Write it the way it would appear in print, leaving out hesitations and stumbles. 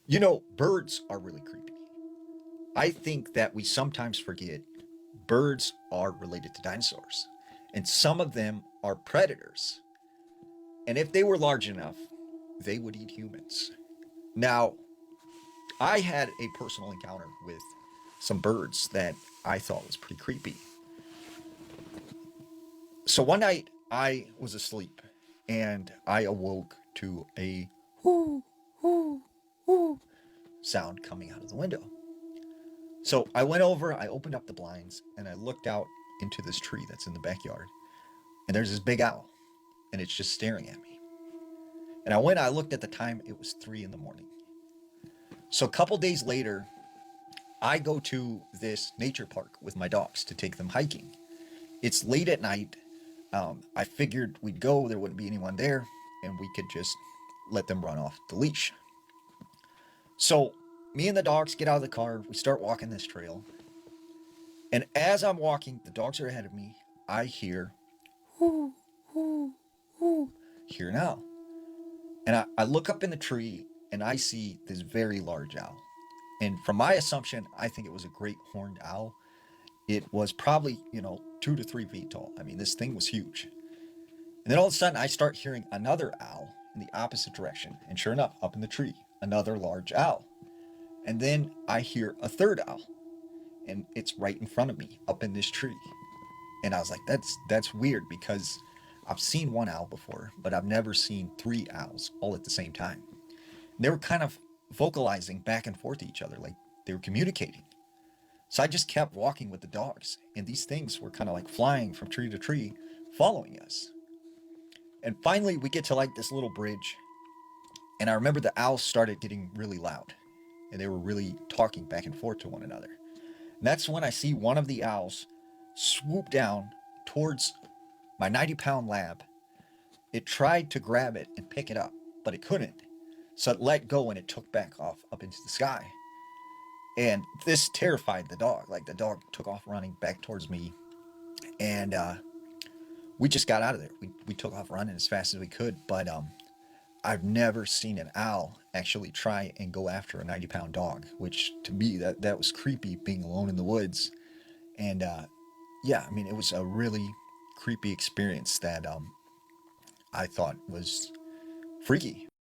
You know, birds are really creepy. I think that we sometimes forget birds are related to dinosaurs, and some of them are predators. And if they were large enough, they would eat humans. Now, I had a personal encounter with some birds that I thought was pretty creepy. So one night I was asleep and I awoke to a whoo, whoo, whoo sound coming out of the window. So I went over, I opened up the blinds, and I looked out into this tree that's in the backyard. And there's this big owl, and it's just staring at me. And I looked at the time, it was 3 in the morning. So a couple days later, I go to this nature park with my dogs to take them hiking. It's late at night. I figured we'd go, there wouldn't be anyone there, and we could just let them run off the leash. So me and the dogs get out of the car, we start walking this trail, and as I'm walking, the dogs are ahead of me. I hear, whoo, whoo, whoo, hear an owl. And I look up in the tree and I see this very large owl. And from my assumption, I think it was a great horned owl. It was probably, 2 to 3 feet tall. I mean, this thing was huge. And then all of a sudden, I start hearing another owl in the opposite direction. And sure enough, up in the tree, another large owl. And then I hear a third owl. And it's right in front of me, up in this tree. And I was like, that's weird because I've seen one owl before, but I've never seen three owls all at the same time. And they were kind of vocalizing back and forth to each other, like they were communicating. So I just kept walking with the dogs, and these things were kind of like flying from tree to tree, following us. And finally, we get to like this little bridge, and I remember the owls started getting really loud, and they were really talking back and forth to one another. And that's when I see one of the owls swoop down towards my 90-pound lab. It tried to grab it and pick it up, but it couldn't. So it let go and it took back off up into the sky. And this terrified the dog. Like the dog took off running back towards me. And we just got out of there. We took off running as fast as we could. But I've never seen an owl actually try and go after a 90-pound dog, which to me, that was creepy being alone in the woods. And yeah, I mean, it was a really creepy experience that I thought was freaky.